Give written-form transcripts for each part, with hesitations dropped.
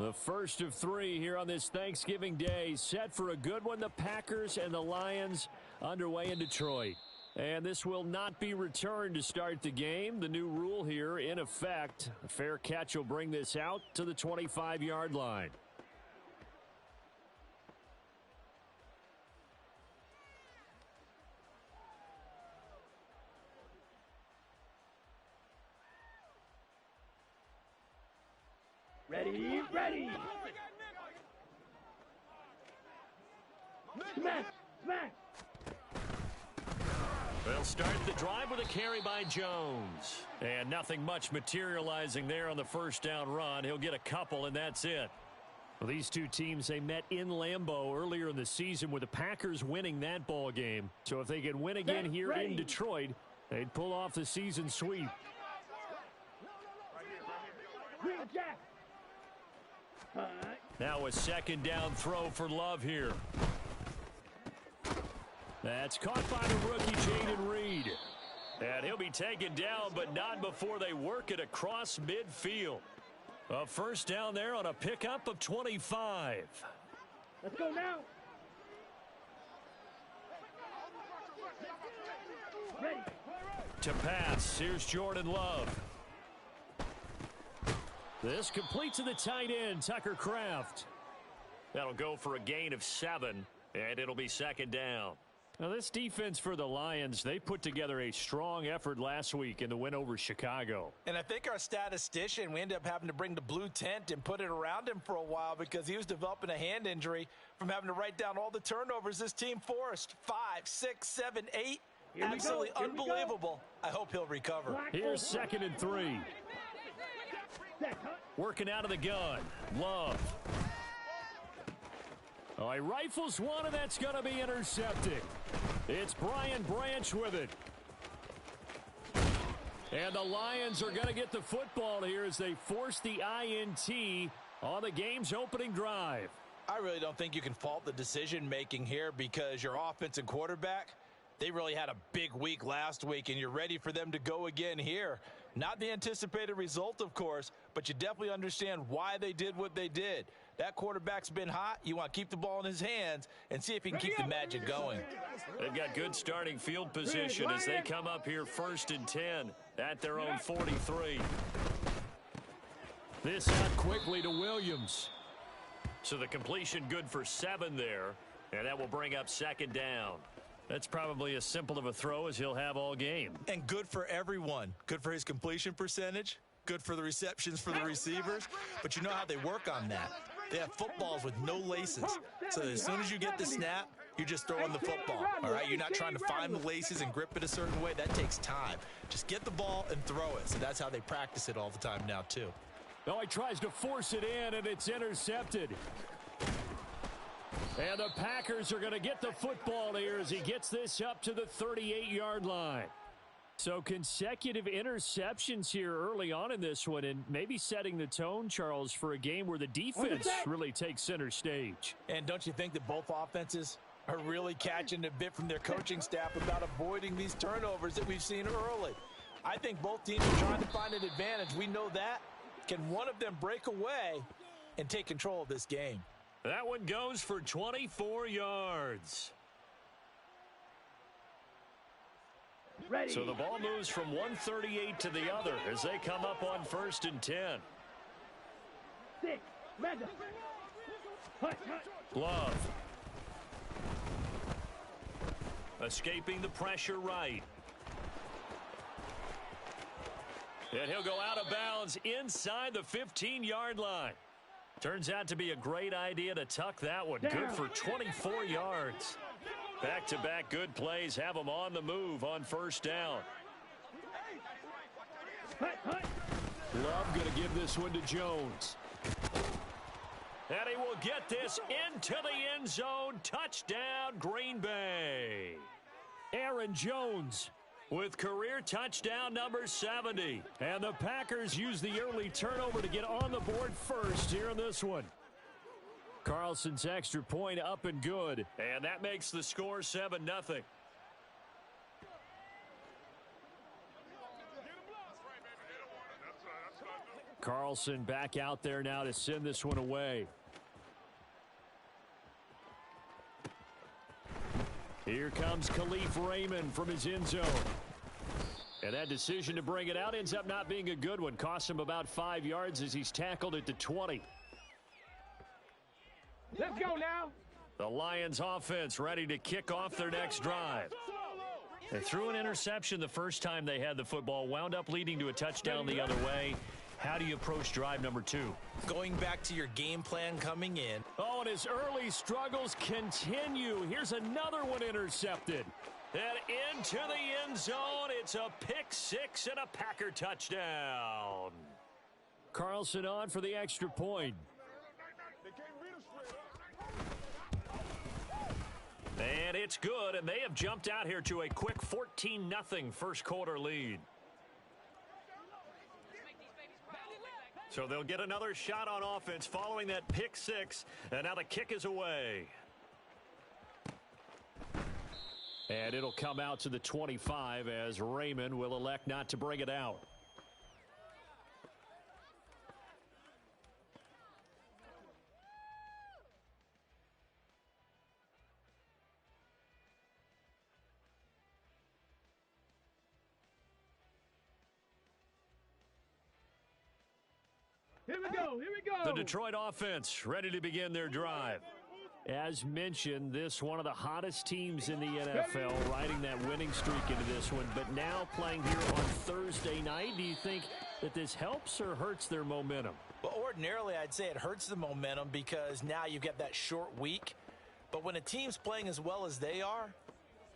The first of three here on this Thanksgiving Day. Set for a good one. The Packers and the Lions underway in Detroit. And this will not be returned to start the game. The new rule here in effect. A fair catch will bring this out to the 25-yard line. Ready, ready. Smash, smash. They'll start the drive with a carry by Jones. And nothing much materializing there on the first down run. He'll get a couple, and that's it. Well, these two teams, they met in Lambeau earlier in the season with the Packers winning that ball game. So if they can win again here in Detroit, they'd pull off the season sweep. Now a second down throw for Love here. That's caught by the rookie Jaden Reed. And he'll be taken down, but not before they work it across midfield. A first down there on a pickup of 25. Let's go now. Ready. To pass, here's Jordan Love. This completes to the tight end, Tucker Kraft. That'll go for a gain of 7, and it'll be second down. Now, this defense for the Lions, they put together a strong effort last week in the win over Chicago. And I think our statistician, we ended up having to bring the blue tent and put it around him for a while because he was developing a hand injury from having to write down all the turnovers this team forced. 5, 6, 7, 8. Absolutely unbelievable. I hope he'll recover. Here's 2nd and 3. Working out of the gun. Love. Oh, he rifles one, and that's going to be intercepted. It's Brian Branch with it. And the Lions are going to get the football here as they force the INT on the game's opening drive. I really don't think you can fault the decision-making here because your offense and quarterback, they really had a big week last week, and you're ready for them to go again here. Not the anticipated result, of course, but you definitely understand why they did what they did. That quarterback's been hot. You want to keep the ball in his hands and see if he can keep the magic going. They've got good starting field position as they come up here 1st and 10 at their own 43. This out quickly to Williams. So the completion good for 7 there, and that will bring up 2nd down. That's probably as simple of a throw as he'll have all game. And good for everyone. Good for his completion percentage. Good for the receptions for the receivers. But you know how they work on that. They have footballs with no laces. So as soon as you get the snap, you're just throwing the football. All right? You're not trying to find the laces and grip it a certain way. That takes time. Just get the ball and throw it. So that's how they practice it all the time now, too. Oh, he tries to force it in, and it's intercepted. And the Packers are going to get the football here as he gets this up to the 38-yard line. So consecutive interceptions here early on in this one, and maybe setting the tone, Charles, for a game where the defense really takes center stage. And don't you think that both offenses are really catching a bit from their coaching staff about avoiding these turnovers that we've seen early? I think both teams are trying to find an advantage. We know that. Can one of them break away and take control of this game? That one goes for 24 yards. Ready. So the ball moves from 138 to the other as they come up on 1st and 10. 6, Madden. Love. Escaping the pressure right. And he'll go out of bounds inside the 15-yard line. Turns out to be a great idea to tuck that one. Good for 24 yards. Back-to-back good plays have them on the move on 1st down. Love going to give this one to Jones. And he will get this into the end zone. Touchdown, Green Bay. Aaron Jones with career touchdown number 70. And the Packers use the early turnover to get on the board first here in this one. Carlson's extra point up and good. And that makes the score 7-0. Carlson back out there now to send this one away. Here comes Khalif Raymond from his end zone. And that decision to bring it out ends up not being a good one. Costs him about 5 yards as he's tackled at the 20. Let's go now. The Lions offense ready to kick off their next drive. They threw an interception the first time they had the football, wound up leading to a touchdown the other way. How do you approach drive number 2? Going back to your game plan coming in. Oh, and his early struggles continue. Here's another one intercepted. And into the end zone, it's a pick 6 and a Packer touchdown. Carlson on for the extra point. And it's good, and they have jumped out here to a quick 14-0 first quarter lead. So they'll get another shot on offense following that pick 6, and now the kick is away. And it'll come out to the 25 as Raymond will elect not to bring it out. Here we go. Here we go. The Detroit offense ready to begin their drive. As mentioned, this one of the hottest teams in the NFL, riding that winning streak into this one, but now playing here on Thursday night. Do you think that this helps or hurts their momentum? Well, ordinarily, I'd say it hurts the momentum because now you get that short week. But when a team's playing as well as they are,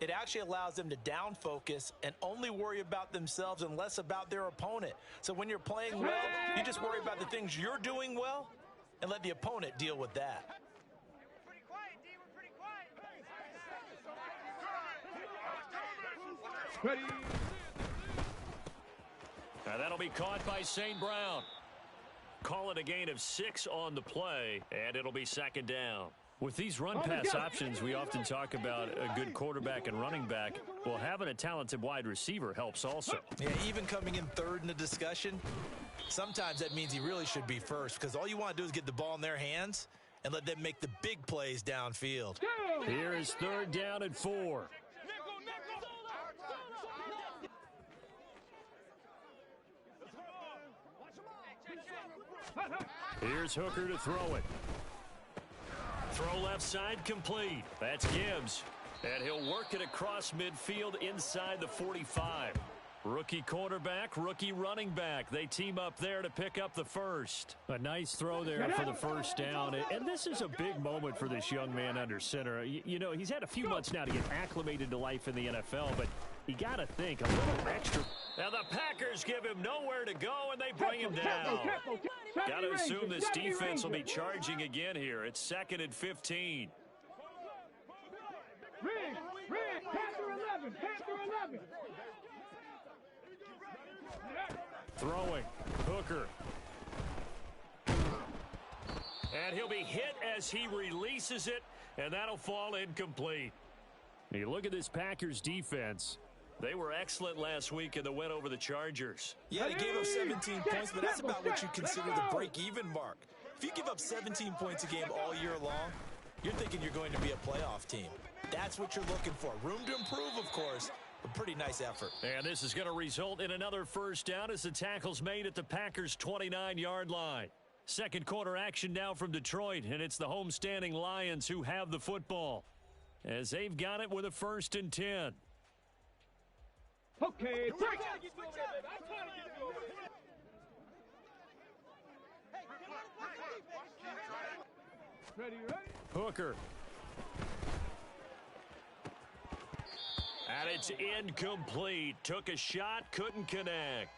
it actually allows them to down focus and only worry about themselves and less about their opponent. So when you're playing well, you just worry about the things you're doing well and let the opponent deal with that. Ready. Now that'll be caught by St. Brown. Call it a gain of 6 on the play, and it'll be second down. With these run-pass options, we often talk about a good quarterback and running back. Well, having a talented wide receiver helps also. Yeah, even coming in third in the discussion, sometimes that means he really should be first because all you want to do is get the ball in their hands and let them make the big plays downfield. Here is third down and 4. Here's Hooker to throw it. Throw left side complete. That's Gibbs. And he'll work it across midfield inside the 45. Rookie quarterback, rookie running back. They team up there to pick up the first. A nice throw there for the first down. And this is a big moment for this young man under center. You know, he's had a few months now to get acclimated to life in the NFL, but you got to think a little extra. Now the Packers give him nowhere to go, and they bring him down. Got to assume this defense will be charging again here. It's 2nd and 15. Panther 11. Panther 11. Throwing. Hooker. And he'll be hit as he releases it, and that'll fall incomplete. You look at this Packers defense. They were excellent last week in the win over the Chargers. Yeah, they gave up 17 points, but that's about what you consider the break-even mark. If you give up 17 points a game all year long, you're thinking you're going to be a playoff team. That's what you're looking for. Room to improve, of course, but pretty nice effort. And this is going to result in another first down as the tackle's made at the Packers' 29-yard line. Second quarter action now from Detroit, and it's the homestanding Lions who have the football, as they've got it with a 1st and 10. Okay, break. Ready. Hooker. And it's incomplete. Took a shot, couldn't connect.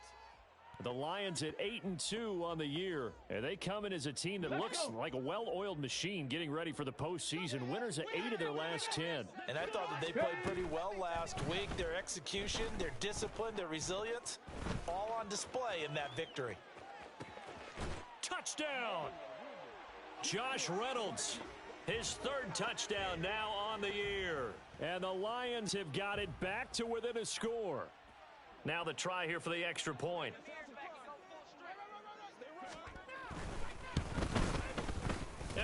The Lions at 8-2 on the year, and they come in as a team that looks like a well-oiled machine getting ready for the postseason. Winners at 8 of their last 10. And I thought that they played pretty well last week. Their execution, their discipline, their resilience, all on display in that victory. Touchdown! Josh Reynolds, his 3rd touchdown now on the year. And the Lions have got it back to within a score. Now the try here for the extra point.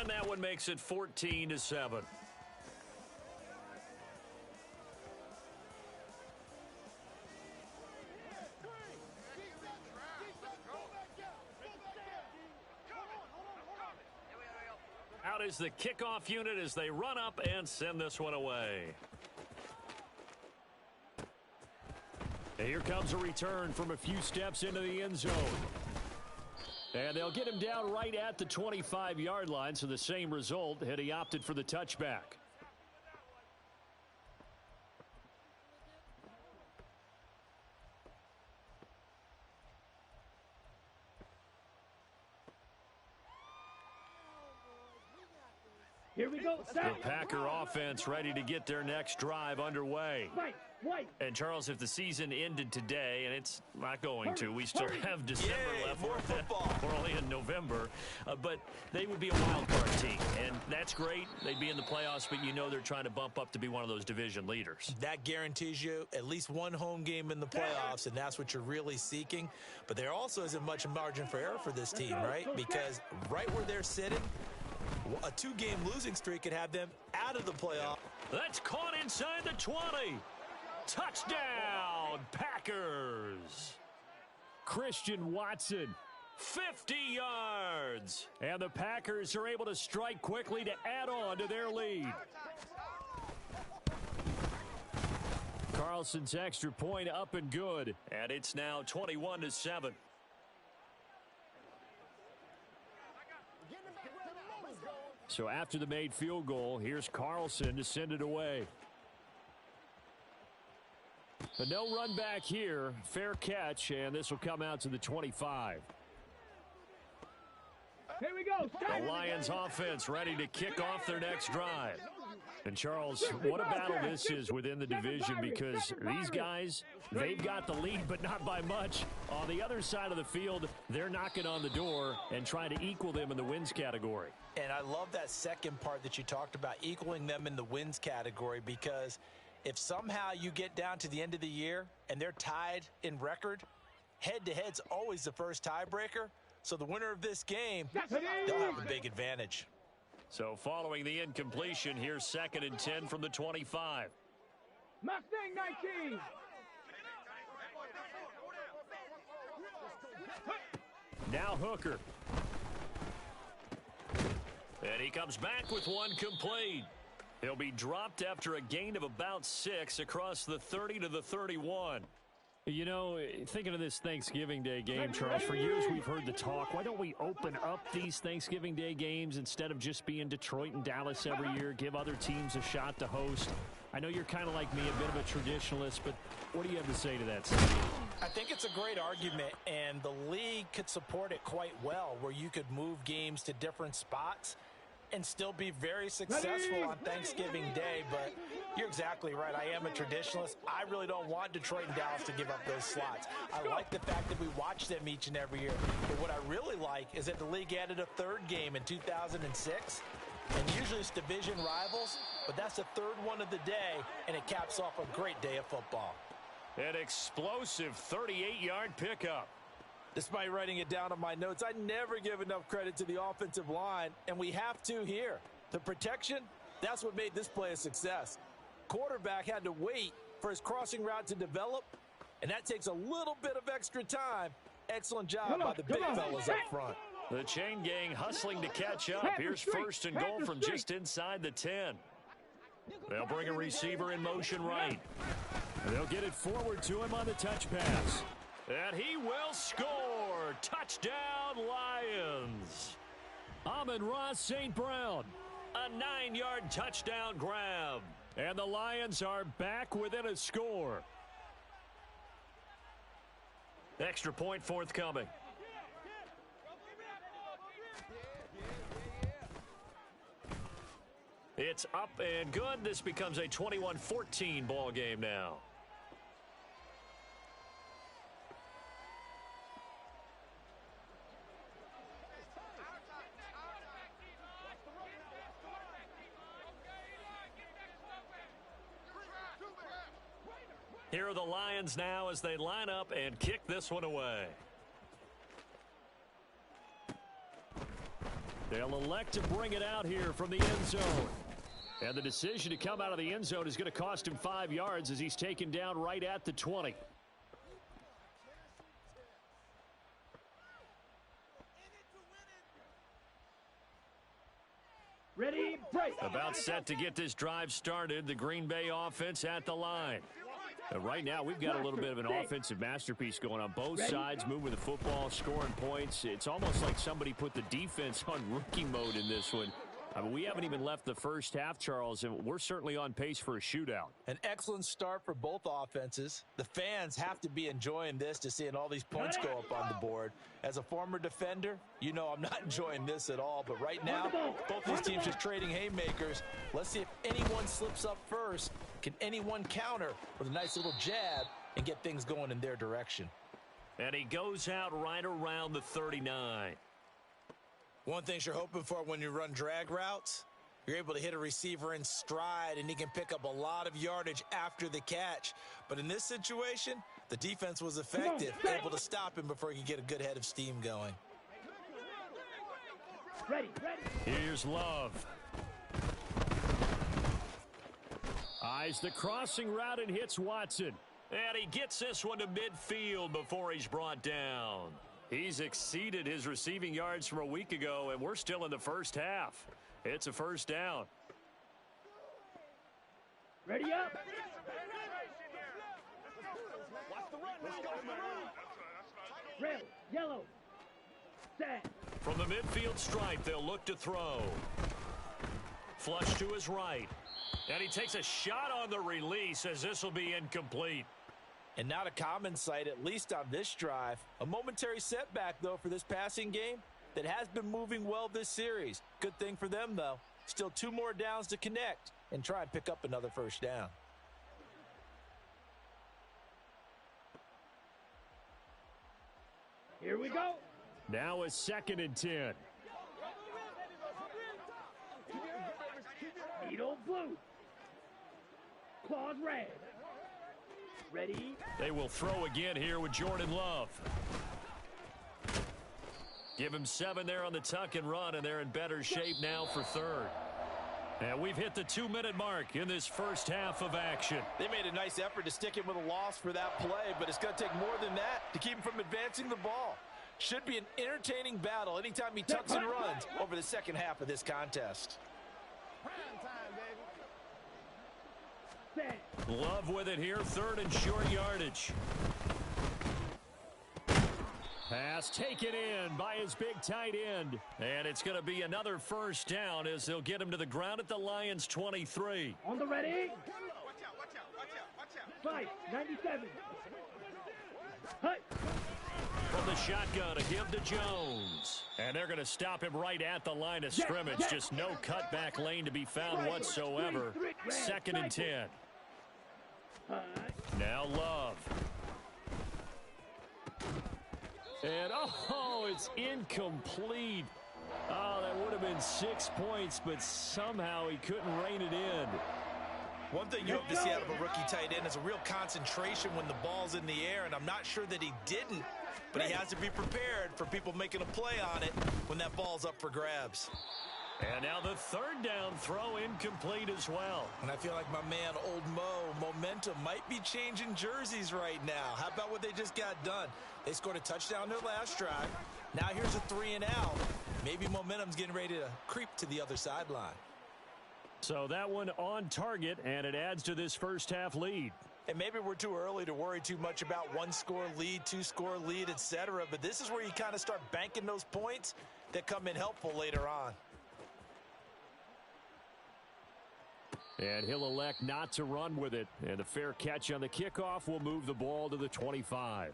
And that one makes it 14-7. Out is the kickoff unit as they run up and send this one away. And here comes a return from a few steps into the end zone. And they'll get him down right at the 25-yard line, so the same result had he opted for the touchback. Here we go. The Packer offense ready to get their next drive underway. And, Charles, if the season ended today, and it's not going to, we still have December left. More football. We're only in November. But they would be a wild card team, and that's great. They'd be in the playoffs, but you know they're trying to bump up to be one of those division leaders. That guarantees you at least one home game in the playoffs, and that's what you're really seeking. But there also isn't much margin for error for this team, right? Because right where they're sitting, a two-game losing streak could have them out of the playoff. That's caught inside the 20. Touchdown, Packers. Christian Watson, 50 yards. And the Packers are able to strike quickly to add on to their lead. Carlson's extra point up and good. And it's now 21-7. So after the made field goal, here's Carlson to send it away. But no run back here. Fair catch, and this will come out to the 25. Here we go. The Lions offense ready to kick off their next drive. And, Charles, what a battle this is within the division, because these guys, they've got the lead, but not by much. On the other side of the field, they're knocking on the door and trying to equal them in the wins category. And I love that second part that you talked about, equaling them in the wins category, because if somehow you get down to the end of the year and they're tied in record, head-to-head's always the first tiebreaker. So the winner of this game, they'll have a big advantage. So following the incompletion, here's 2nd and 10 from the 25. Mustang 19. Now Hooker. And he comes back with one complete. He'll be dropped after a gain of about 6 across the 30 to the 31. You know, thinking of this Thanksgiving Day game, Charles, for years we've heard the talk. Why don't we open up these Thanksgiving Day games instead of just being Detroit and Dallas every year, give other teams a shot to host? I know you're kind of like me, a bit of a traditionalist, but what do you have to say to that, Steve? I think it's a great argument, and the league could support it quite well, where you could move games to different spots and still be very successful on Thanksgiving Day. But you're exactly right. I am a traditionalist. I really don't want Detroit and Dallas to give up those slots. I like the fact that we watch them each and every year. But what I really like is that the league added a third game in 2006. And usually it's division rivals, but that's the third one of the day, and it caps off a great day of football. An explosive 38-yard pickup. Despite writing it down on my notes, I never give enough credit to the offensive line, and we have to here. The protection, that's what made this play a success. Quarterback had to wait for his crossing route to develop, and that takes a little bit of extra time. Excellent job by the big fellas up front. The chain gang hustling to catch up. Here's 1st and goal from just inside the 10. They'll bring a receiver in motion right. They'll get it forward to him on the touch pass. And he will score. Touchdown, Lions. Amon-Ra St. Brown. A 9-yard touchdown grab. And the Lions are back within a score. Extra point forthcoming. It's up and good. This becomes a 21-14 ball game now. Here are the Lions now as they line up and kick this one away. They'll elect to bring it out here from the end zone. And the decision to come out of the end zone is going to cost him 5 yards as he's taken down right at the 20. Ready, break. About set to get this drive started. The Green Bay offense at the line. Right now, we've got a little bit of an offensive masterpiece going on both sides, moving the football, scoring points. It's almost like somebody put the defense on rookie mode in this one. I mean, we haven't even left the first half, Charles, and we're certainly on pace for a shootout. An excellent start for both offenses. The fans have to be enjoying this to seeing all these points go up on the board. As a former defender, you know I'm not enjoying this at all. But right now, both these teams just trading haymakers. Let's see if anyone slips up first. Can anyone counter with a nice little jab and get things going in their direction? And he goes out right around the 39. One thing you're hoping for when you run drag routes, you're able to hit a receiver in stride and he can pick up a lot of yardage after the catch. But in this situation, the defense was effective, able to stop him before he could get a good head of steam going. Ready. Here's Love. Eyes the crossing route and hits Watson. And he gets this one to midfield before he's brought down. He's exceeded his receiving yards from a week ago, and we're still in the first half. It's a first down. Ready up. Red, yellow, set. From the midfield stripe, they'll look to throw. Flush to his right. And he takes a shot on the release as this will be incomplete. And not a common sight, at least on this drive. A momentary setback, though, for this passing game that has been moving well this series. Good thing for them, though. Still 2 more downs to connect and try and pick up another first down. Here we go. Now a 2nd and 10. Needle blue. Claws red. Ready. They will throw again here with Jordan Love. Give him 7 there on the tuck and run, and they're in better shape now for 3rd. And we've hit the 2-minute mark in this first half of action. They made a nice effort to stick him with a loss for that play, but it's going to take more than that to keep him from advancing the ball. Should be an entertaining battle anytime he tucks and runs over the second half of this contest. Love with it here, 3rd and short yardage. Pass taken in by his big tight end. And it's going to be another first down as they'll get him to the ground at the Lions' 23. On the ready. 5-97. Hut. From the shotgun, a give to Jones. And they're going to stop him right at the line of scrimmage. Just no cutback lane to be found whatsoever. 2nd and 10. Now Love. And, oh, it's incomplete. Oh, that would have been 6 points, but somehow he couldn't rein it in. One thing you hope to see out of a rookie tight end is a real concentration when the ball's in the air, and I'm not sure that he didn't, but he has to be prepared for people making a play on it when that ball's up for grabs. And now the 3rd down throw incomplete as well. And I feel like my man, Old Mo, momentum might be changing jerseys right now. How about what they just got done? They scored a touchdown their last drive. Now here's a 3 and out. Maybe momentum's getting ready to creep to the other sideline. So that one on target, and it adds to this first half lead. And maybe we're too early to worry too much about 1-score lead, 2-score lead, etc. But this is where you kind of start banking those points that come in helpful later on. And he'll elect not to run with it. And the fair catch on the kickoff will move the ball to the 25.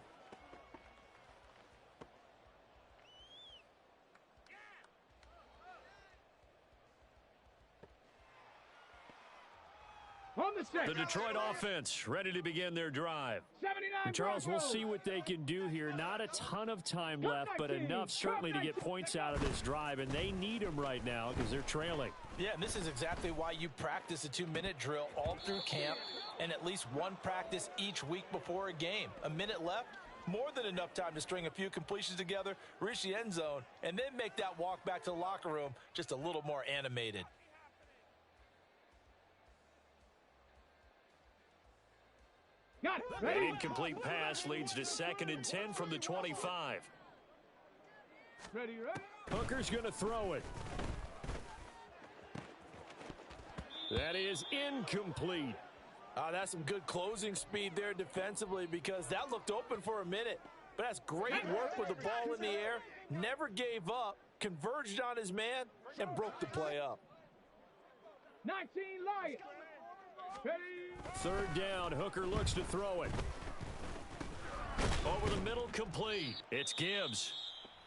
The Detroit offense ready to begin their drive. 79 And Charles, we'll Broncos. see what they can do here. Not a ton of time left, but enough certainly to get points out of this drive. And they need them right now because they're trailing. Yeah, and this is exactly why you practice a 2-minute drill all through camp and at least one practice each week before a game. A minute left, More than enough time to string a few completions together, reach the end zone, and then make that walk back to the locker room just a little more animated. Got it. An Ready? incomplete pass leads to 2nd and 10 from the 25. Ready, ready. Hooker's going to throw it. That is incomplete. That's some good closing speed there defensively because that looked open for a minute. But that's great work with the ball in the air. Never gave up, converged on his man, and broke the play up. 19 Lions. Ready? 3rd down. Hooker looks to throw it. Over the middle, complete. It's Gibbs.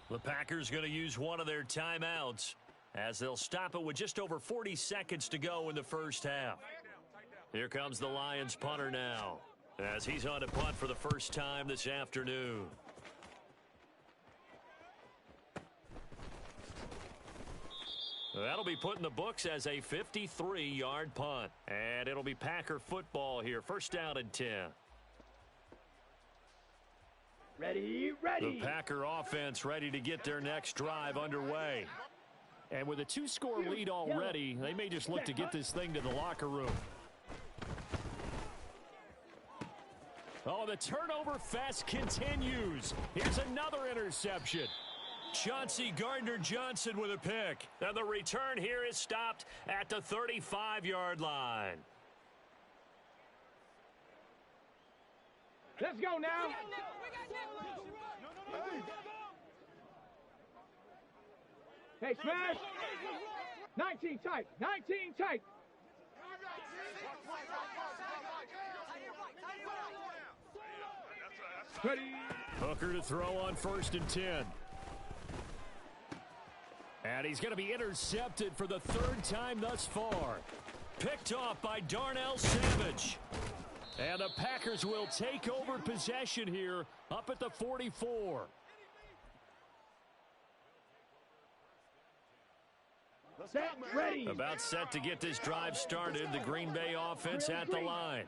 The Packers going to use one of their timeouts as they'll stop it with just over 40 seconds to go in the first half. Here comes the Lions punter now as he's on to punt for the first time this afternoon. That'll be put in the books as a 53-yard punt. And it'll be Packer football here. 1st down and 10. Ready, ready. The Packer offense ready to get their next drive underway. And with a 2-score lead already, they may just look to get this thing to the locker room. Oh, the turnover fest continues. Here's another interception. Chauncey Gardner-Johnson with a pick. And the return here is stopped at the 35-yard line. Let's go now. Hey, smash. 19 tight. 19 tight. Ready. Hooker to throw on 1st and 10. And he's going to be intercepted for the 3rd time thus far. Picked off by Darnell Savage. And the Packers will take over possession here up at the 44. Set, ready. About set to get this drive started. The Green Bay offense at the line.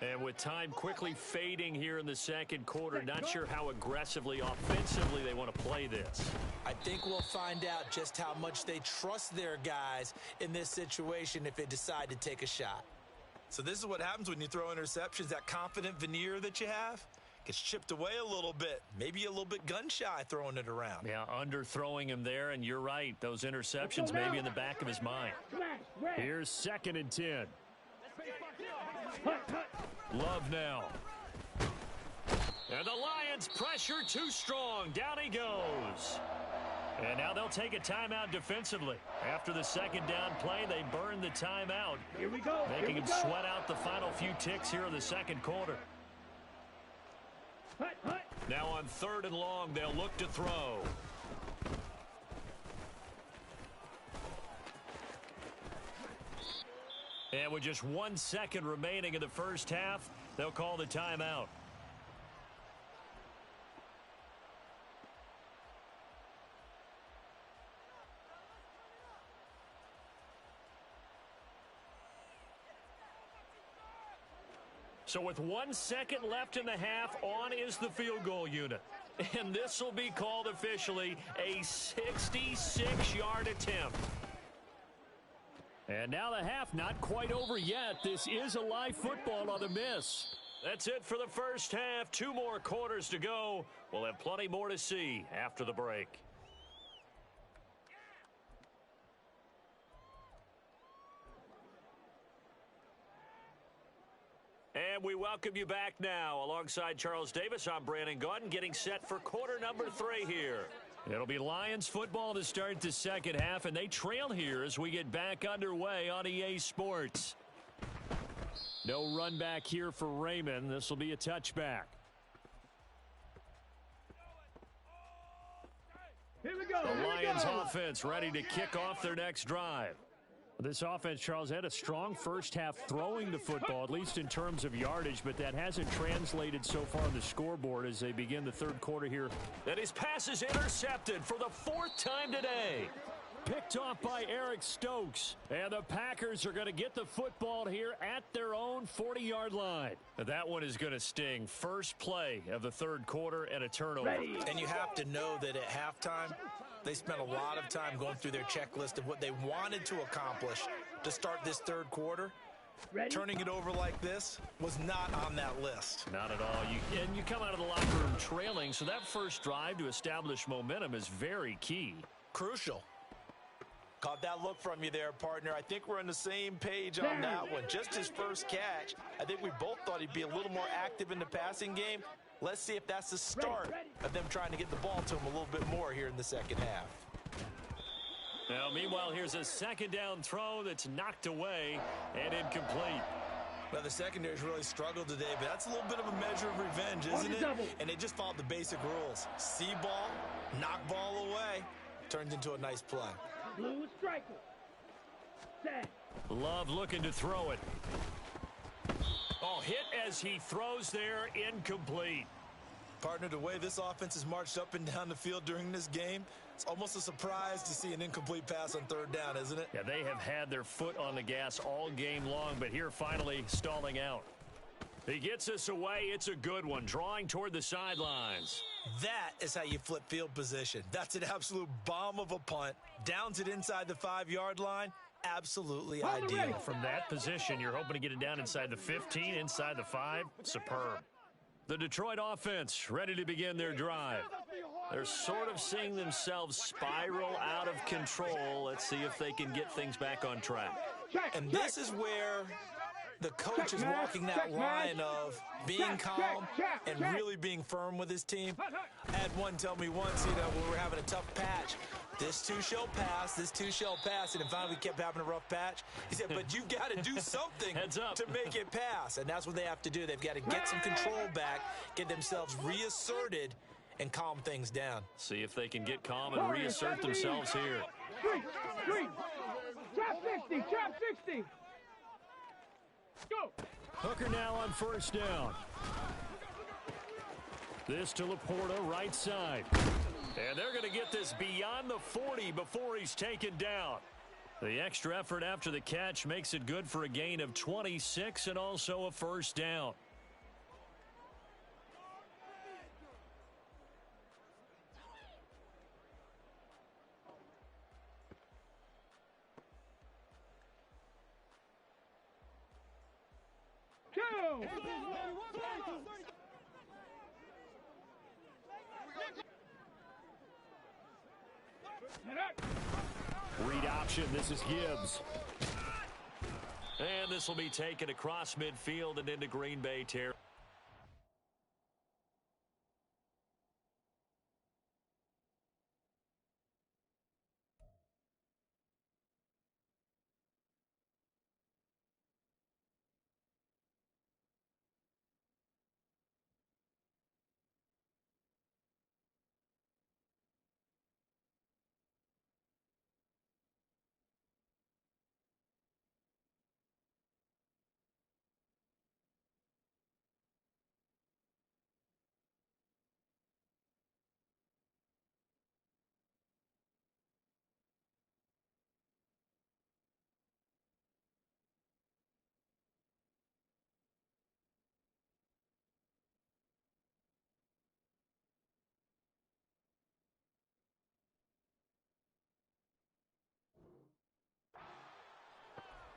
And with time quickly fading here in the 2nd quarter, not sure how aggressively, offensively they want to play this. I think we'll find out just how much they trust their guys in this situation if they decide to take a shot. So this is what happens when you throw interceptions. That confident veneer that you have gets chipped away a little bit. Maybe a little bit gun-shy throwing it around. Yeah, underthrowing him there, and you're right. Those interceptions may be in the back of his mind. Here's 2nd and 10. Love now. And the Lions pressure too strong. Down he goes. And now they'll take a timeout defensively. After the 2nd down play, they burn the timeout. Here we go. Making him sweat out the final few ticks here in the 2nd quarter. Now on 3rd and long, they'll look to throw. And with just 1 second remaining in the first half, they'll call the timeout. So with 1 second left in the half, on is the field goal unit. And this will be called officially a 66-yard attempt. And now the half not quite over yet. This is a live football on the miss. That's it for the first half. 2 more quarters to go. We'll have plenty more to see after the break. And we welcome you back now. Alongside Charles Davis, I'm Brandon Gaudin, getting set for quarter number 3 here. It'll be Lions football to start the second half, and they trail here as we get back underway on EA Sports. No run back here for Raymond. This will be a touchback. Here we go. The Lions offense ready to kick off their next drive. This offense, Charles, had a strong first half throwing the football, at least in terms of yardage, but that hasn't translated so far on the scoreboard as they begin the third quarter here. And his pass is intercepted for the 4th time today. Picked off by Eric Stokes. And the Packers are going to get the football here at their own 40-yard line. That one is going to sting. First play of the third quarter and a turnover. And you have to know that at halftime, they spent a lot of time going through their checklist of what they wanted to accomplish to start this third quarter. Turning it over like this was not on that list. Not at all. You come out of the locker room trailing, so that first drive to establish momentum is very key. Crucial. Caught that look from you there, partner. I think we're on the same page on that one. Just his first catch. I think we both thought he'd be a little more active in the passing game. Let's see if that's the start of them trying to get the ball to him a little bit more here in the second half. Now, meanwhile, here's a second down throw that's knocked away and incomplete. Well, the secondary's really struggled today, but that's a little bit of a measure of revenge, isn't it? And they just followed the basic rules. See ball, knock ball away. Turns into a nice play. Blue striker. Set. Love looking to throw it. Oh, hit as he throws there, incomplete. Partner, the way this offense has marched up and down the field during this game, it's almost a surprise to see an incomplete pass on third down, isn't it? Yeah, they have had their foot on the gas all game long, but here finally stalling out. He gets us away. It's a good one, drawing toward the sidelines. That is how you flip field position. That's an absolute bomb of a punt. Downs it inside the 5-yard line. Absolutely ideal. From that position, you're hoping to get it down inside the 15, inside the 5. Superb. The Detroit offense ready to begin their drive. They're sort of seeing themselves spiral out of control. Let's see if they can get things back on track. And this is where the coach is walking that line of being calm and really being firm with his team. I had one tell me once, when we were having a tough patch, this too shall pass, this too shall pass, and then finally we kept having a rough patch. He said, but you've got to do something to make it pass, and that's what they have to do. They've got to get some control back, get themselves reasserted, and calm things down. See if they can get calm and reassert themselves here. Three. Trap 60. Go. Hooker now on first down. This to Laporta, right side. And they're going to get this beyond the 40 before he's taken down. The extra effort after the catch makes it good for a gain of 26 and also a first down. Read option. This is Gibbs. And this will be taken across midfield and into Green Bay territory.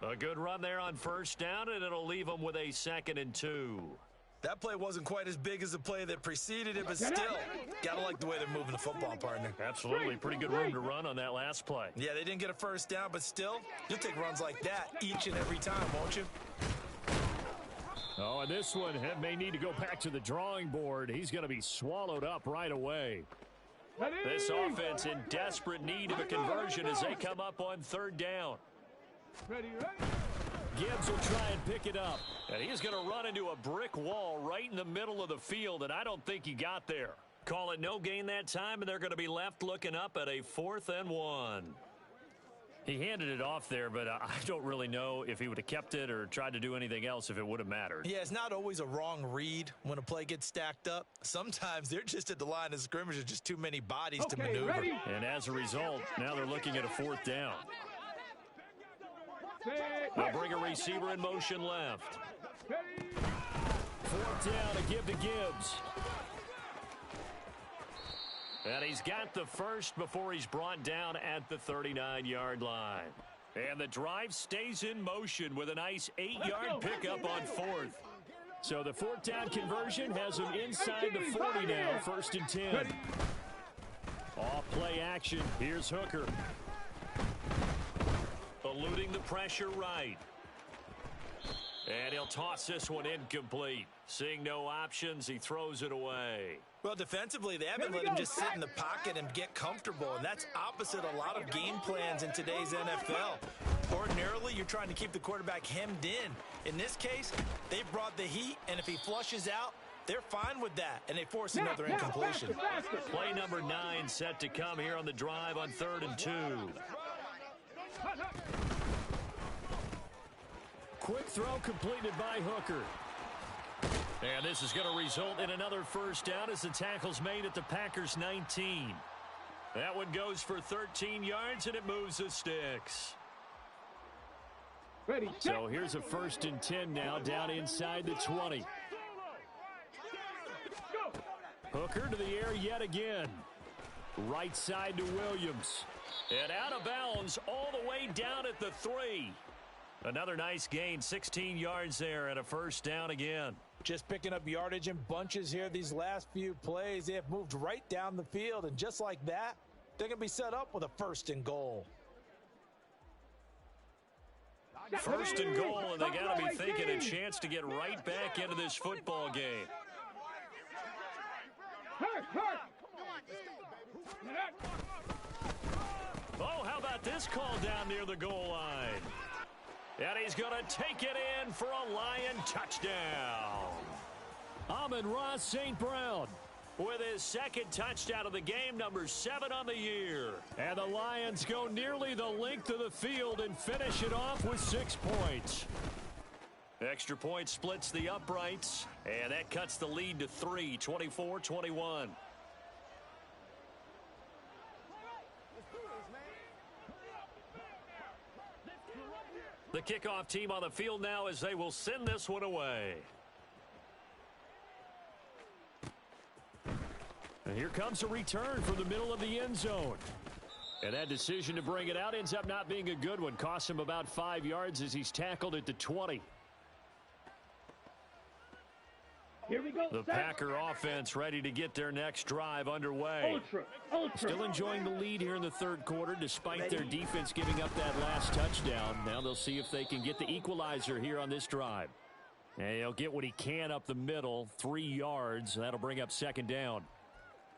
A good run there on first down, and it'll leave them with a 2nd and 2. That play wasn't quite as big as the play that preceded it, but still, gotta like the way they're moving the football, partner. Absolutely. Pretty good room to run on that last play. Yeah, they didn't get a first down, but still, you'll take runs like that each and every time, won't you? Oh, and this one may need to go back to the drawing board. He's going to be swallowed up right away. This offense in desperate need of a conversion as they come up on third down. Ready. Gibbs will try and pick it up. And he's going to run into a brick wall right in the middle of the field, and I don't think he got there. Call it no gain that time, and they're going to be left looking up at a 4th and 1. He handed it off there, but I don't really know if he would have kept it or tried to do anything else if it would have mattered. Yeah, it's not always a wrong read when a play gets stacked up. Sometimes they're just at the line of scrimmage. There's just too many bodies to maneuver. Ready? And as a result, now they're looking at a 4th down. They'll bring a receiver in motion left. 4th down to give to Gibbs. And he's got the first before he's brought down at the 39-yard line. And the drive stays in motion with a nice 8-yard pickup on 4th. So the 4th down conversion has him inside the 40 now, 1st and 10. Off play action. Here's Hooker. Eluding the pressure right. And he'll toss this one incomplete. Seeing no options, he throws it away. Well, defensively, they haven't let him just sit in the pocket and get comfortable, and that's opposite a lot of game plans in today's NFL. Ordinarily, you're trying to keep the quarterback hemmed in. In this case, they've brought the heat, and if he flushes out, they're fine with that, and they force another incompletion. Play number 9 set to come here on the drive on 3rd and 2. Quick throw completed by Hooker. And this is going to result in another 1st down as the tackle's made at the Packers' 19. That one goes for 13 yards, and it moves the sticks. Ready, so here's a 1st and 10 now, down inside the 20. Hooker to the air yet again. Right side to Williams. And out of bounds all the way down at the 3. Another nice gain, 16 yards there, and a 1st down again. Just picking up yardage in bunches here these last few plays. They have moved right down the field, and just like that, they're going to be set up with a 1st and goal. 1st and goal, and they got to be thinking a chance to get right back into this football game. Oh, how about this call down near the goal line? And he's going to take it in for a Lion touchdown. Amon-Ra St. Brown with his 2nd touchdown of the game, number 7 on the year. And the Lions go nearly the length of the field and finish it off with 6 points. Extra point splits the uprights, and that cuts the lead to 3, 24-21. The kickoff team on the field now as they will send this one away. And here comes a return from the middle of the end zone. And that decision to bring it out ends up not being a good one. Costs him about 5 yards as he's tackled at the 20. Here we go. The Packer offense ready to get their next drive underway. Ultra. Still enjoying the lead here in the 3rd quarter despite their defense giving up that last touchdown. Now they'll see if they can get the equalizer here on this drive. And he'll get what he can up the middle, 3 yards. That'll bring up 2nd down.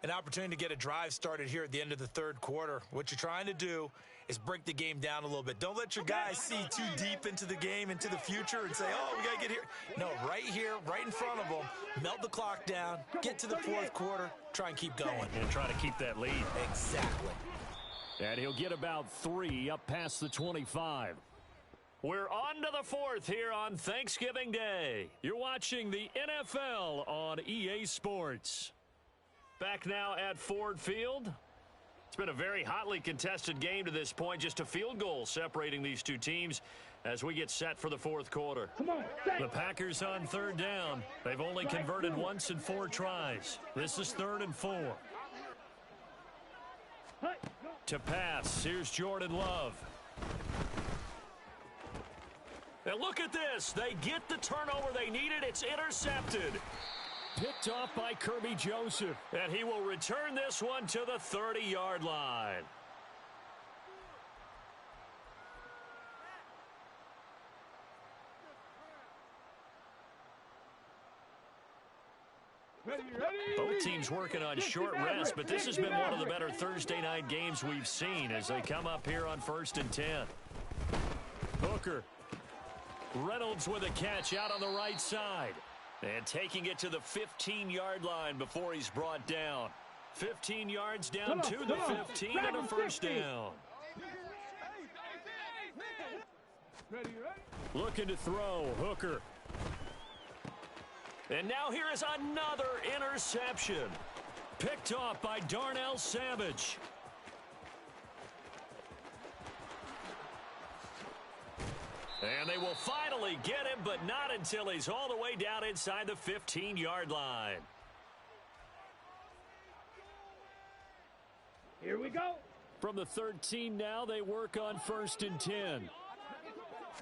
An opportunity to get a drive started here at the end of the 3rd quarter. What you're trying to do is break the game down a little bit. Don't let your guys see too deep into the game, into the future, and say, oh, we got to get here. No, right here, right in front of them, melt the clock down, get to the 4th quarter, try and keep going. And try to keep that lead. Exactly. And he'll get about 3 up past the 25. We're on to the 4th here on Thanksgiving Day. You're watching the NFL on EA Sports. Back now at Ford Field. It's been a very hotly contested game to this point. Just a field goal separating these two teams as we get set for the 4th quarter. The Packers on 3rd down. They've only converted once in 4 tries. This is 3rd and 4. To pass, here's Jordan Love. And look at this. They get the turnover they needed. It's intercepted. Picked off by Kirby Joseph. And he will return this one to the 30-yard line. Ready. Both teams working on short rest, but this has been one of the better Thursday night games we've seen as they come up here on 1st and 10. Hooker. Reynolds with a catch out on the right side. And taking it to the 15-yard line before he's brought down. 15 yards down to the 15 and a 1st down. Looking to throw, Hooker. And now here is another interception. Picked off by Darnell Savage. And they will finally get him, but not until he's all the way down inside the 15-yard line. Here we go. From the 13 now, they work on 1st and 10.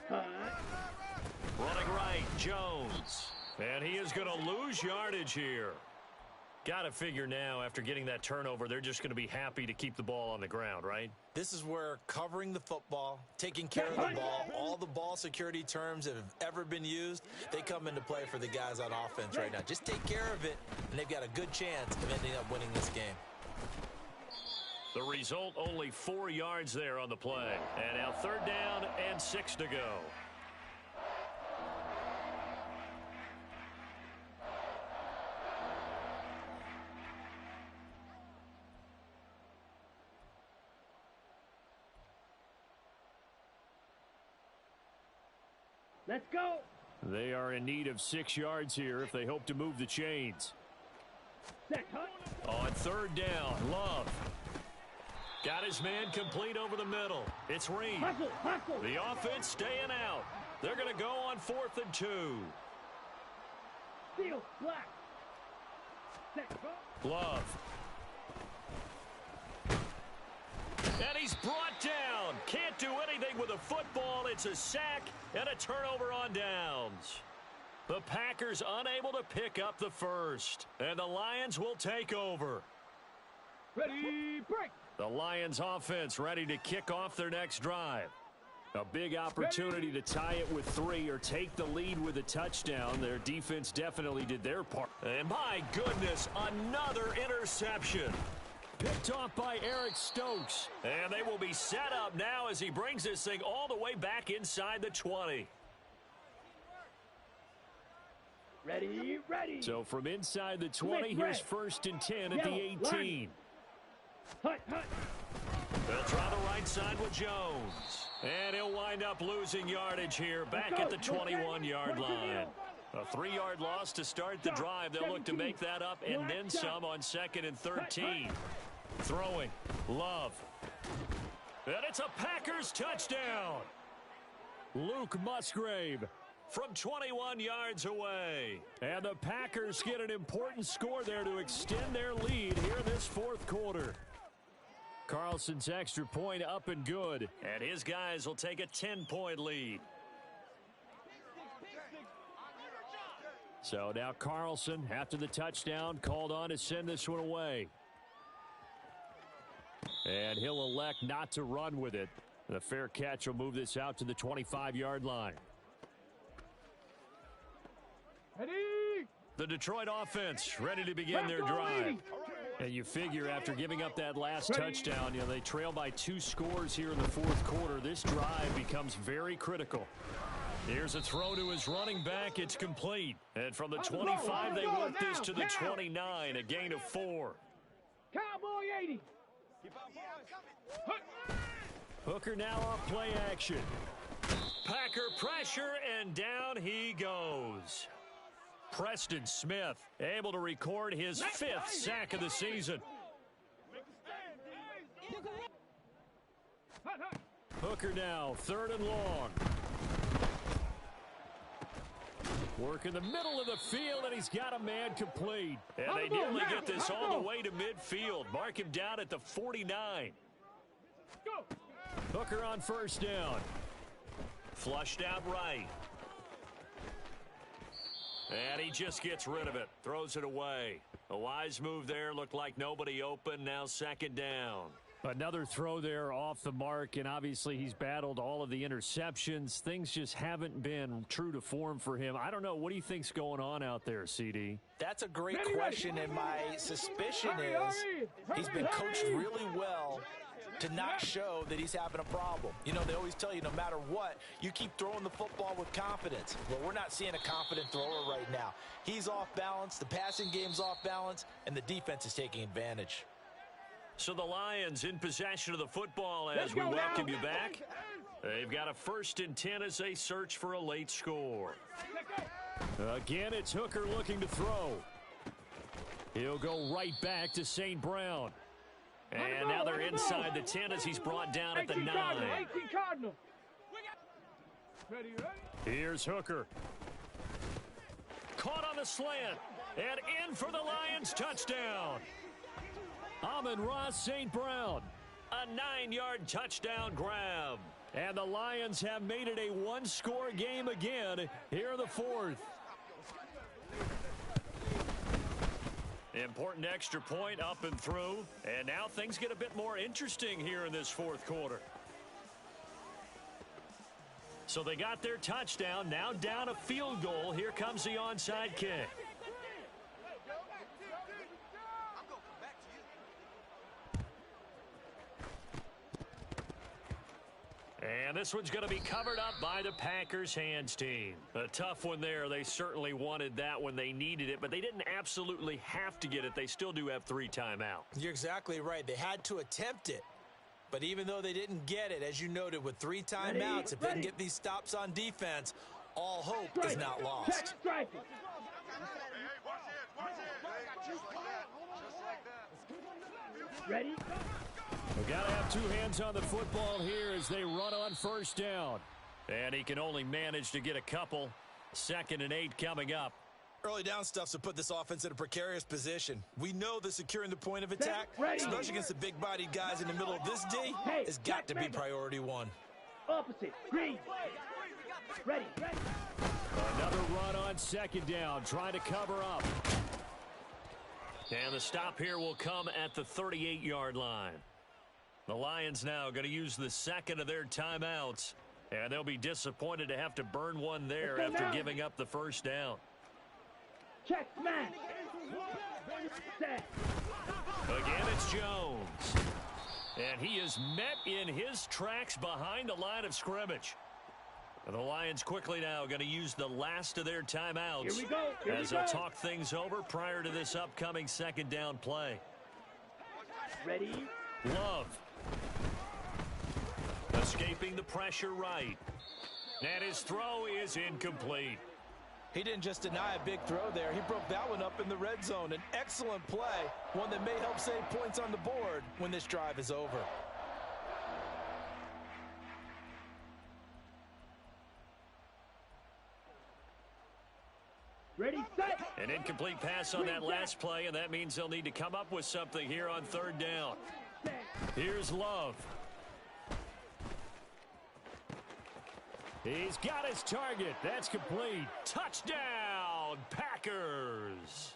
Running right, Jones. And he is going to lose yardage here. Got to figure now, after getting that turnover, they're just going to be happy to keep the ball on the ground, right? This is where covering the football, taking care of the ball, all the ball security terms that have ever been used, they come into play for the guys on offense right now. Just take care of it, and they've got a good chance of ending up winning this game. The result, only 4 yards there on the play. And now 3rd down and 6 to go. Let's go. They are in need of 6 yards here if they hope to move the chains. On 3rd down, Love. Got his man complete over the middle. It's Reed. The offense staying out. They're going to go on 4th and 2. Steal, black. Love. And he's brought down. Can't do anything with a football. It's a sack and a turnover on downs. The Packers unable to pick up the first. And the Lions will take over. Ready, break. The Lions offense ready to kick off their next drive. A big opportunity to tie it with 3 or take the lead with a touchdown. Their defense definitely did their part. And my goodness, another interception. Picked off by Eric Stokes. And they will be set up now as he brings this thing all the way back inside the 20. Ready, ready. So from inside the 20, here's 1st and 10 at the 18. Hut, hut. They'll try the right side with Jones. And he'll wind up losing yardage here back at the 21-yard line. A 3-yard loss to start the drive. They'll look to make that up and then some on 2nd and 13. Throwing. Love. And it's a Packers touchdown. Luke Musgrave from 21 yards away. And the Packers get an important score there to extend their lead here in this 4th quarter. Carlson's extra point up and good. And his guys will take a 10-point lead. So now Carlson, after the touchdown, called on to send this one away. And he'll elect not to run with it. The fair catch will move this out to the 25-yard line. Ready. The Detroit offense ready to begin their drive. And you figure after giving up that last touchdown, they trail by 2 scores here in the 4th quarter. This drive becomes very critical. Here's a throw to his running back. It's complete. And from the 25, they work this to the 29, a gain of 4. Cowboy 80. Hooker now off play action. Packer pressure, and down he goes. Preston Smith able to record his 5th sack of the season. Hooker now, 3rd and long. Work in the middle of the field, and he's got a man complete. And they nearly get this all the way to midfield. Mark him down at the 49. Hooker on 1st down. Flushed out right. And he just gets rid of it. Throws it away. A wise move there. Looked like nobody open. Now 2nd down. Another throw there off the mark, and obviously he's battled all of the interceptions. Things just haven't been true to form for him. I don't know. What do you think's going on out there, CD? That's a great question, and my suspicion is he's been coached really well to not show that he's having a problem. They always tell you no matter what, you keep throwing the football with confidence. Well, we're not seeing a confident thrower right now. He's off balance, the passing game's off balance, and the defense is taking advantage. So the Lions in possession of the football as we welcome you back. They've got a 1st and 10 as they search for a late score. Again, it's Hooker looking to throw. He'll go right back to St. Brown. And now they're inside the 10 as he's brought down at the 9. Cardinal. Ready. Here's Hooker. Caught on the slant. And in for the Lions touchdown. Amon-Ra St. Brown. A 9-yard touchdown grab. And the Lions have made it a one-score game again here in the 4th. Important extra point up and through. And now things get a bit more interesting here in this 4th quarter. So they got their touchdown. Now down a field goal. Here comes the onside kick. And this one's going to be covered up by the Packers hands team. A tough one there. They certainly wanted that when they needed it, but they didn't absolutely have to get it. They still do have 3 timeouts. You're exactly right. They had to attempt it. But even though they didn't get it, as you noted, with 3 timeouts, if they can get these stops on defense, all hope is not lost. Ready? We've got to have 2 hands on the football here as they run on 1st down. And he can only manage to get a couple. 2nd and 8 coming up. Early down stuff's to put this offense in a precarious position. We know that securing the point of attack, especially against the big-bodied guys in the middle of this D, has got to be priority 1. Opposite. Green. Ready. Another run on 2nd down, trying to cover up. And the stop here will come at the 38-yard line. The Lions now going to use the 2nd of their timeouts. And they'll be disappointed to have to burn one there after giving up the 1st down. Check, smash. Set. Again, it's Jones. And he is met in his tracks behind the line of scrimmage. And the Lions quickly now going to use the last of their timeouts. Here we go. As they'll talk things over prior to this upcoming 2nd down play. Ready. Love. Escaping the pressure right. And his throw is incomplete. He didn't just deny a big throw there. He broke that one up in the red zone. An excellent play, one that may help save points on the board when this drive is over. Ready, set. An incomplete pass on that last play, and that means they'll need to come up with something here on 3rd down. Here's Love. He's got his target. That's complete. Touchdown, Packers.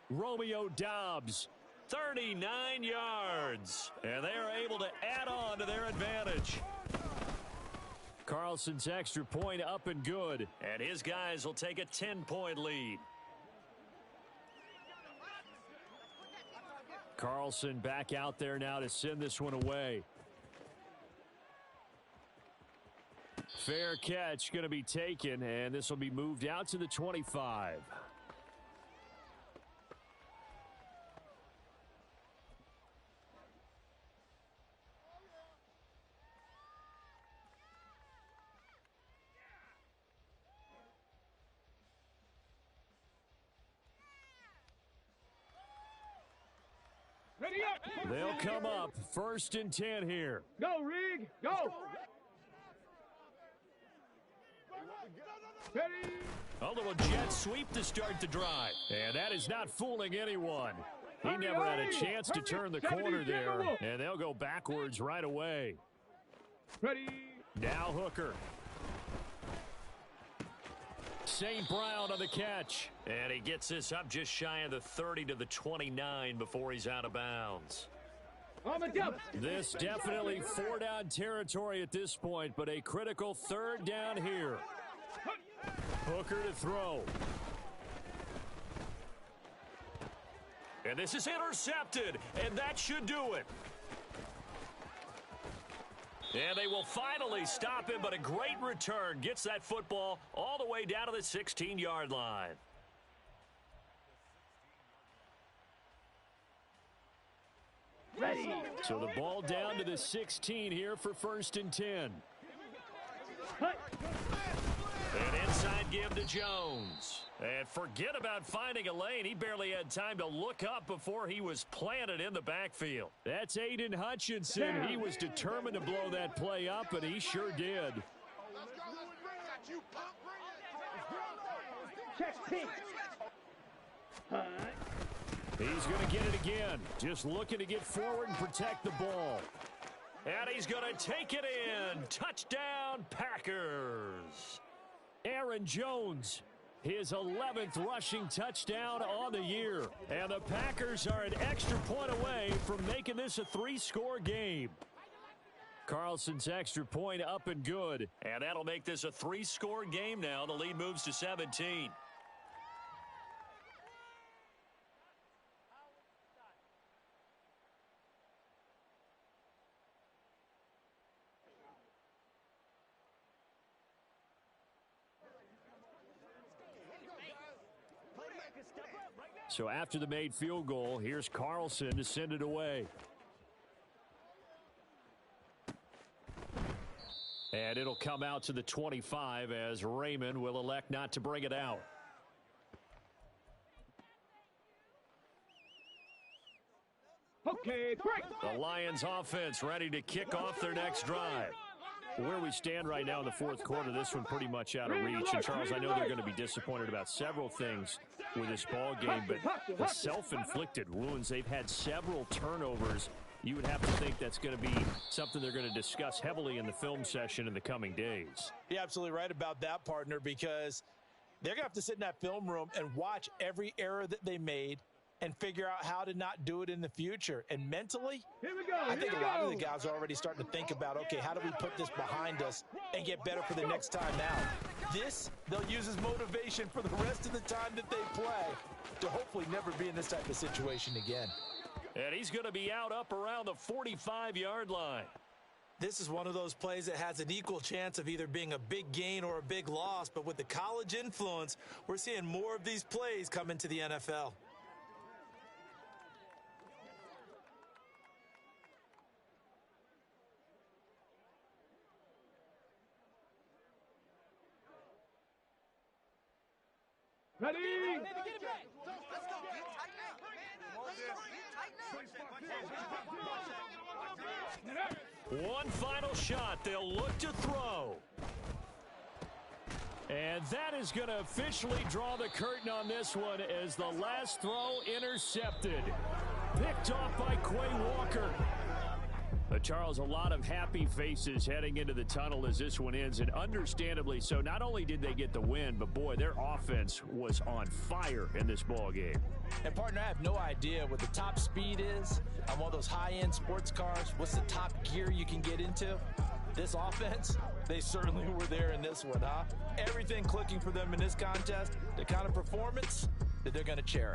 Romeo Dubbz, 39 yards. And they are able to add on to their advantage. Carlson's extra point up and good. And his guys will take a 10-point lead. Carlson back out there now to send this one away. Fair catch going to be taken, and this will be moved out to the 25. Ready up. They'll come up 1st and 10 here. Go, Rig. Go. Ready. A little jet sweep to start the drive. And that is not fooling anyone. He never had a chance to turn the corner there. And they'll go backwards right away. Ready. Now Hooker. St. Brown on the catch. And he gets this up just shy of the 30 to the 29 before he's out of bounds. On the jump. This definitely 4-down territory at this point, but a critical 3rd down here. Hooker to throw. And this is intercepted, and that should do it. And they will finally stop him, but a great return gets that football all the way down to the 16-yard line. Ready. So the ball down to the 16 here for 1st and 10. An inside give to Jones. And forget about finding a lane. He barely had time to look up before he was planted in the backfield. That's Aiden Hutchinson. He was determined to blow that play up, and he sure did. He's going to get it again. Just looking to get forward and protect the ball. And he's going to take it in. Touchdown, Packers. Aaron Jones, his 11th rushing touchdown on the year. And the Packers are an extra point away from making this a 3-score game. Carlson's extra point up and good. And that'll make this a 3-score game now. The lead moves to 17. So after the made field goal, here's Carlson to send it away. And it'll come out to the 25 as Raymond will elect not to bring it out. Okay, break. The Lions offense ready to kick off their next drive. Where we stand right now in the fourth quarter, this one pretty much out of reach. And, Charles, I know they're going to be disappointed about several things with this ball game, but the self-inflicted wounds, they've had several turnovers. You would have to think that's going to be something they're going to discuss heavily in the film session in the coming days. You're absolutely right about that, partner, because they're going to have to sit in that film room and watch every error that they made and figure out how to not do it in the future. And mentally, I think a lot of the guys are already starting to think about, okay, how do we put this behind us and get better for the next time out? This, they'll use as motivation for the rest of the time that they play to hopefully never be in this type of situation again. And he's going to be out up around the 45-yard line. This is one of those plays that has an equal chance of either being a big gain or a big loss, but with the college influence, we're seeing more of these plays come into the NFL. Ready? One final shot. They'll look to throw. And that is going to officially draw the curtain on this one as the last throw intercepted. Picked off by Quay Walker. But Charles, a lot of happy faces heading into the tunnel as this one ends, and understandably so. Not only did they get the win, but boy, their offense was on fire in this ball game. And partner, I have no idea what the top speed is on one of those high-end sports cars. What's the top gear you can get into? This offense, they certainly were there in this one, huh? Everything clicking for them in this contest, the kind of performance that they're going to cherish.